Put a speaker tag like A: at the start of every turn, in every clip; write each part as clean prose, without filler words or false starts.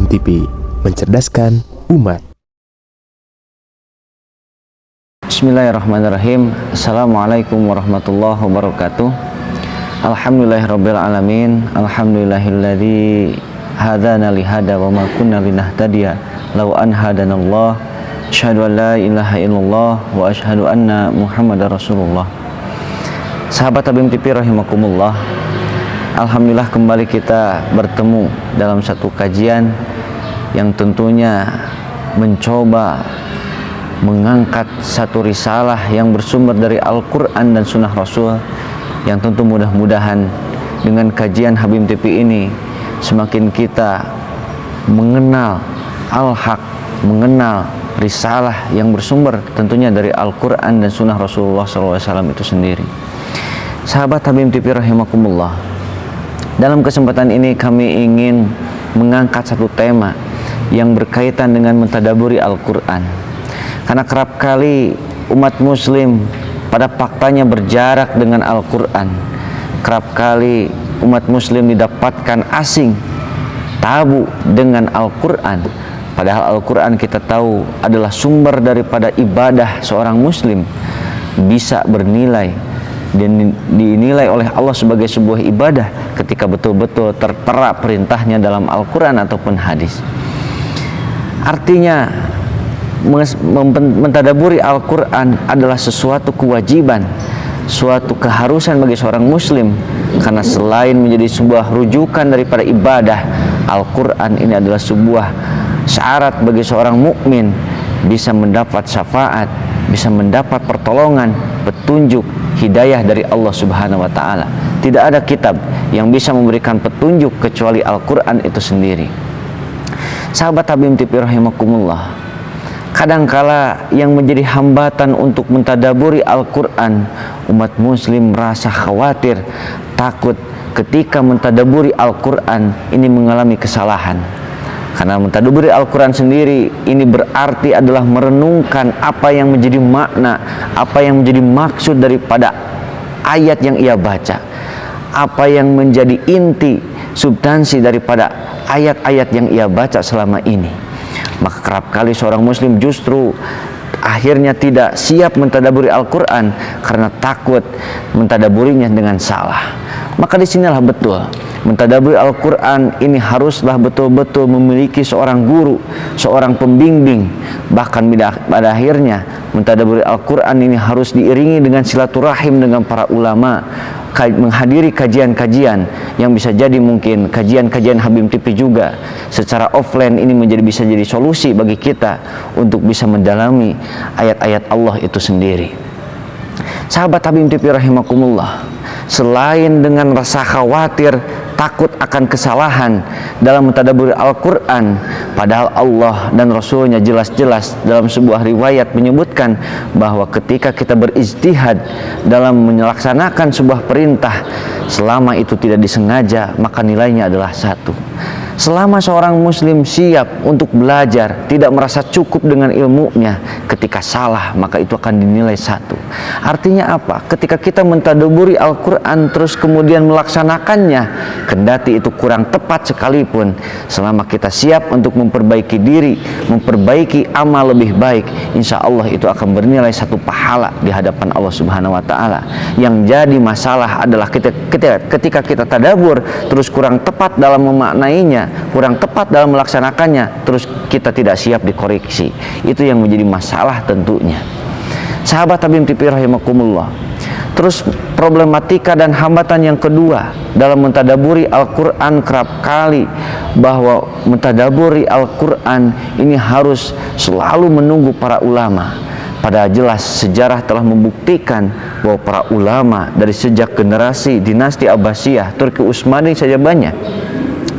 A: Habim TV, mencerdaskan umat.
B: Bismillahirrahmanirrahim. Assalamualaikum warahmatullahi wabarakatuh. Alhamdulillahirabbil alamin. Alhamdulillahilladzi hadana lihada wa ma kunna linahtadiya law an hadanallah. Asyhadu an la ilaha illallah wa asyhadu anna Muhammadar Rasulullah. Sahabat Habim TV rahimakumullah. Alhamdulillah kembali kita bertemu dalam satu kajian yang tentunya mencoba mengangkat satu risalah yang bersumber dari Al-Quran dan Sunnah Rasul, yang tentu mudah-mudahan dengan kajian Habim TV ini semakin kita mengenal Al-Haq, mengenal risalah yang bersumber tentunya dari Al-Quran dan Sunnah Rasulullah SAW itu sendiri. Sahabat Habim TV rahimakumullah, dalam kesempatan ini kami ingin mengangkat satu tema yang berkaitan dengan mentadaburi Al-Quran. Karena kerap kali umat muslim pada faktanya berjarak dengan Al-Quran. Kerap kali umat muslim didapatkan asing, tabu dengan Al-Quran. Padahal Al-Quran kita tahu adalah sumber daripada ibadah seorang muslim, bisa bernilai dan dinilai oleh Allah sebagai sebuah ibadah ketika betul-betul tertera perintahnya dalam Al-Quran ataupun hadis. Artinya mentadaburi Al-Quran adalah sesuatu kewajiban, suatu keharusan bagi seorang muslim, karena selain menjadi sebuah rujukan daripada ibadah, Al-Quran ini adalah sebuah syarat bagi seorang mukmin bisa mendapat syafaat, bisa mendapat pertolongan, petunjuk, hidayah dari Allah Subhanahu wa Ta'ala. Tidak ada kitab yang bisa memberikan petunjuk kecuali Al-Quran itu sendiri. Sahabat Habim TV rahimakumullah, kadangkala yang menjadi hambatan untuk mentadaburi Al-Quran, umat muslim merasa khawatir, takut ketika mentadaburi Al-Quran ini mengalami kesalahan. Karena mentadaburi Al-Quran sendiri ini berarti adalah merenungkan apa yang menjadi makna, apa yang menjadi maksud daripada ayat yang ia baca, apa yang menjadi inti, substansi daripada ayat-ayat yang ia baca selama ini. Maka kerap kali seorang muslim justru akhirnya tidak siap mentadaburi Al-Quran karena takut mentadaburinya dengan salah. Maka disinilah betul mentadaburi Al-Quran ini haruslah betul-betul memiliki seorang guru, seorang pembimbing. Bahkan pada akhirnya mentadaburi Al-Quran ini harus diiringi dengan silaturahim dengan para ulama, menghadiri kajian-kajian yang bisa jadi mungkin kajian-kajian Habim TV juga secara offline ini bisa jadi solusi bagi kita untuk bisa mendalami ayat-ayat Allah itu sendiri. Sahabat Habim TV rahimakumullah, selain dengan rasa khawatir, takut akan kesalahan dalam mentadaburi Al-Quran, padahal Allah dan Rasulnya jelas-jelas dalam sebuah riwayat menyebutkan bahwa ketika kita berijtihad dalam melaksanakan sebuah perintah, selama itu tidak disengaja, maka nilainya adalah 1. Selama seorang muslim siap untuk belajar, tidak merasa cukup dengan ilmunya, ketika salah maka itu akan dinilai 1. Artinya apa? Ketika kita mentadaburi Al-Quran terus kemudian melaksanakannya, kendati itu kurang tepat sekalipun, selama kita siap untuk memperbaiki diri, memperbaiki amal lebih baik, insya Allah itu akan bernilai 1 pahala di hadapan Allah Subhanahu wa Ta'ala. Yang jadi masalah adalah ketika kita tadabur terus kurang tepat dalam memaknainya, kurang tepat dalam melaksanakannya, terus kita tidak siap dikoreksi. Itu yang menjadi masalah tentunya. Sahabat Habim TV rahimakumullah, terus problematika dan hambatan yang kedua dalam mentadaburi Al-Quran kerap kali bahwa mentadaburi Al-Quran ini harus selalu menunggu para ulama. Padahal jelas sejarah telah membuktikan bahwa para ulama dari sejak generasi dinasti Abbasiyah, Turki Utsmani saja banyak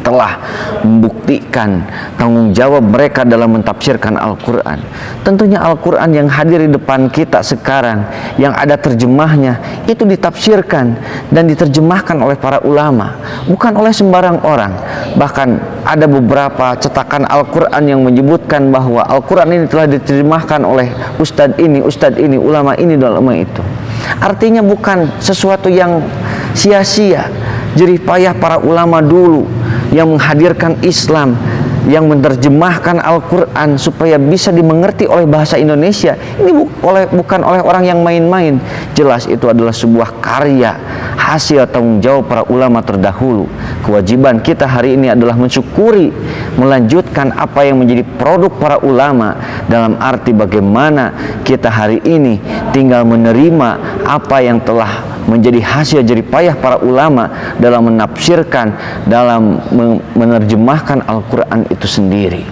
B: telah membuktikan tanggung jawab mereka dalam mentafsirkan Al-Quran. Tentunya Al-Quran yang hadir di depan kita sekarang, yang ada terjemahnya, itu ditafsirkan dan diterjemahkan oleh para ulama, bukan oleh sembarang orang. Bahkan ada beberapa cetakan Al-Quran yang menyebutkan bahwa Al-Quran ini telah diterjemahkan oleh ustadz ini, ulama ini, ulama itu. Artinya bukan sesuatu yang sia-sia, jerih payah para ulama dulu yang menghadirkan Islam yang menerjemahkan Al-Quran supaya bisa dimengerti oleh bahasa Indonesia. Ini bukan oleh orang yang main-main. Jelas itu adalah sebuah karya hasil tanggung jawab para ulama terdahulu. Kewajiban kita hari ini adalah mensyukuri, melanjutkan apa yang menjadi produk para ulama, dalam arti bagaimana kita hari ini tinggal menerima apa yang telah menjadi hasil jerih payah para ulama dalam menafsirkan, dalam menerjemahkan Al-Quran itu sendiri.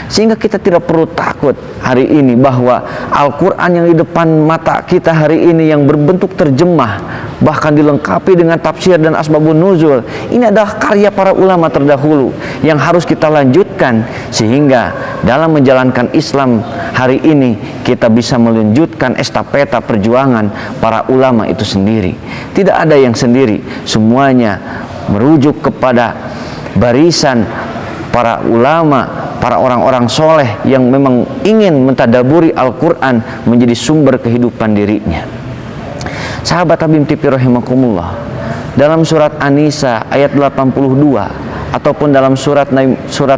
B: Sehingga kita tidak perlu takut hari ini bahwa Al-Quran yang di depan mata kita hari ini yang berbentuk terjemah, bahkan dilengkapi dengan tafsir dan asbabun nuzul, ini adalah karya para ulama terdahulu yang harus kita lanjutkan, sehingga dalam menjalankan Islam hari ini kita bisa melanjutkan estafeta perjuangan para ulama itu sendiri. Tidak ada yang sendiri, semuanya merujuk kepada barisan para ulama, para orang-orang soleh yang memang ingin mentadaburi Al-Quran menjadi sumber kehidupan dirinya. Sahabat Habib TV rahimakumullah, dalam surat An-Nisa ayat 82 ataupun dalam surat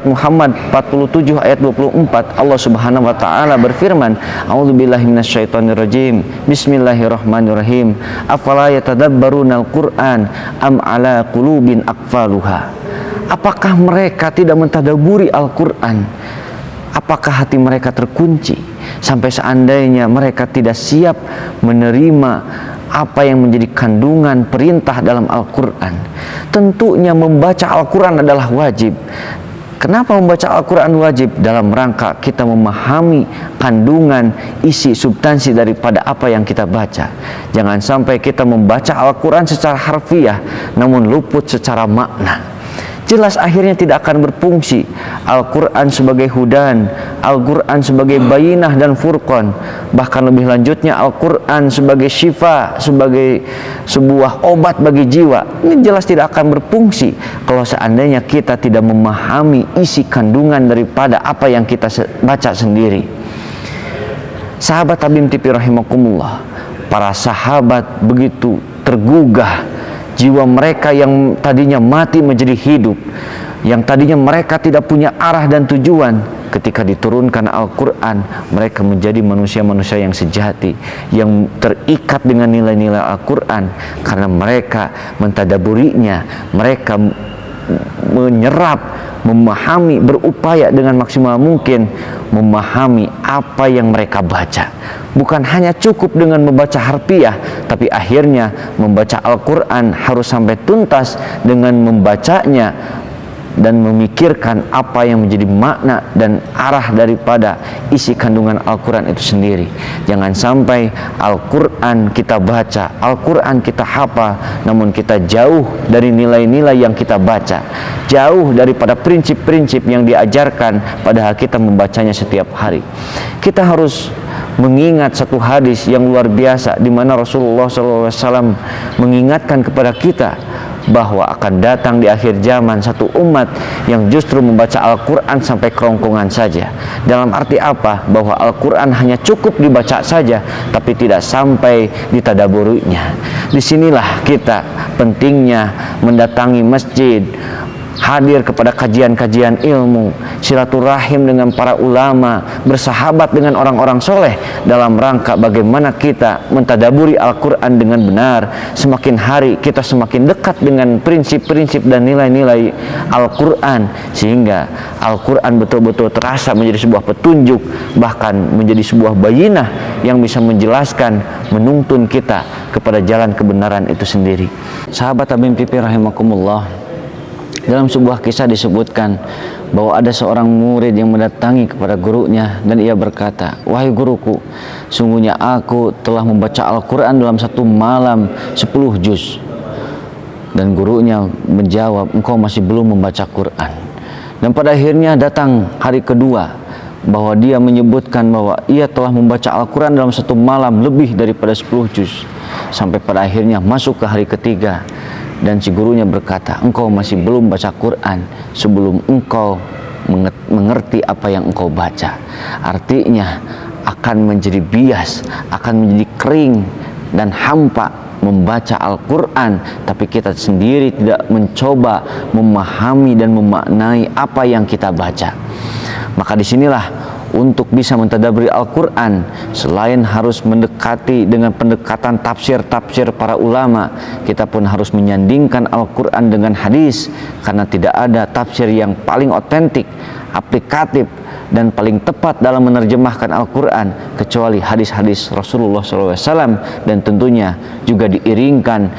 B: Muhammad 47 ayat 24, Allah Subhanahu wa taala berfirman, A'udzubillahi minasyaitonirrajim. Bismillahirrahmanirrahim. Afala yatadabbarunal Qur'an am ala qulubin aqfaluha. Apakah mereka tidak mentadaburi Al-Quran? Apakah hati mereka terkunci sampai seandainya mereka tidak siap menerima apa yang menjadi kandungan perintah dalam Al-Quran? Tentunya membaca Al-Quran adalah wajib. Kenapa membaca Al-Quran wajib? Dalam rangka kita memahami kandungan, isi, substansi daripada apa yang kita baca. Jangan sampai kita membaca Al-Quran secara harfiah namun luput secara makna. Jelas akhirnya tidak akan berfungsi. Al-Quran sebagai hudan, Al-Quran sebagai bayinah dan furqan, bahkan lebih lanjutnya Al-Quran sebagai syifa, sebagai sebuah obat bagi jiwa. Ini jelas tidak akan berfungsi kalau seandainya kita tidak memahami isi kandungan daripada apa yang kita baca sendiri. Sahabat Habib TV rahimakumullah, para sahabat begitu tergugah, jiwa mereka yang tadinya mati menjadi hidup, yang tadinya mereka tidak punya arah dan tujuan. Ketika diturunkan Al-Quran, mereka menjadi manusia-manusia yang sejati, yang terikat dengan nilai-nilai Al-Quran, karena mereka mentadaburinya, mereka menyerap, memahami, berupaya dengan maksimal mungkin memahami apa yang mereka baca. Bukan hanya cukup dengan membaca harfiah, tapi akhirnya membaca Al-Quran harus sampai tuntas dengan membacanya dan memikirkan apa yang menjadi makna dan arah daripada isi kandungan Al-Quran itu sendiri. Jangan sampai Al-Quran kita baca, Al-Quran kita hafal, namun kita jauh dari nilai-nilai yang kita baca, jauh daripada prinsip-prinsip yang diajarkan padahal kita membacanya setiap hari. Kita harus mengingat satu hadis yang luar biasa di mana Rasulullah SAW mengingatkan kepada kita bahwa akan datang di akhir zaman satu umat yang justru membaca Al-Quran sampai kerongkongan saja. Dalam arti apa? Bahwa Al-Quran hanya cukup dibaca saja tapi tidak sampai ditadaburinya. Disinilah kita pentingnya mendatangi masjid, hadir kepada kajian-kajian ilmu, silaturahim dengan para ulama, bersahabat dengan orang-orang soleh dalam rangka bagaimana kita mentadaburi Al-Quran dengan benar. Semakin hari kita semakin dekat dengan prinsip-prinsip dan nilai-nilai Al-Quran, sehingga Al-Quran betul-betul terasa menjadi sebuah petunjuk, bahkan menjadi sebuah bayinah yang bisa menjelaskan, menuntun kita kepada jalan kebenaran itu sendiri. Sahabat Habib TV rahimakumullah, dalam sebuah kisah disebutkan bahwa ada seorang murid yang mendatangi kepada gurunya dan ia berkata, "Wahai guruku, sungguhnya aku telah membaca Al-Quran dalam satu malam 10 juz." Dan gurunya menjawab, "Engkau masih belum membaca Quran." Dan pada akhirnya datang hari kedua bahwa dia menyebutkan bahwa ia telah membaca Al-Quran dalam satu malam lebih daripada 10 juz. Sampai pada akhirnya masuk ke hari ketiga dan si gurunya berkata, "Engkau masih belum baca Quran sebelum engkau mengerti apa yang engkau baca." Artinya akan menjadi bias, akan menjadi kering dan hampa membaca Al-Quran, tapi kita sendiri tidak mencoba memahami dan memaknai apa yang kita baca. Maka disinilah untuk bisa mentadaburi Al-Quran, selain harus mendekati dengan pendekatan tafsir-tafsir para ulama, kita pun harus menyandingkan Al-Quran dengan hadis, karena tidak ada tafsir yang paling otentik, aplikatif, dan paling tepat dalam menerjemahkan Al-Quran kecuali hadis-hadis Rasulullah SAW, dan tentunya juga diiringkan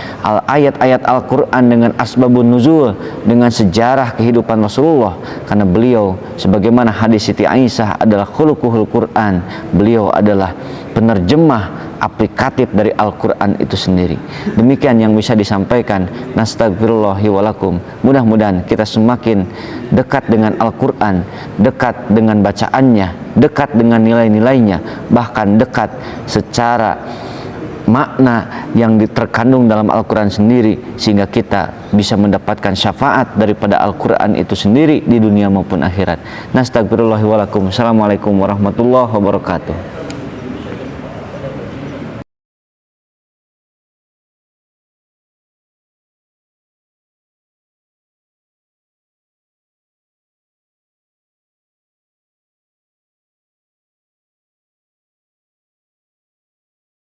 B: ayat-ayat Al-Quran dengan asbabun nuzul, dengan sejarah kehidupan Rasulullah, karena beliau sebagaimana hadis Siti Aisyah adalah khuluquhul Quran, beliau adalah penerjemah aplikatif dari Al-Quran itu sendiri. Demikian yang bisa disampaikan. Nastagfirullahi walakum. Mudah-mudahan kita semakin dekat dengan Al-Quran, dekat dengan bacaannya, dekat dengan nilai-nilainya, bahkan dekat secara makna yang terkandung dalam Al-Quran sendiri, sehingga kita bisa mendapatkan syafaat daripada Al-Quran itu sendiri di dunia maupun akhirat. Nastagfirullahi walakum. Assalamualaikum warahmatullahi wabarakatuh.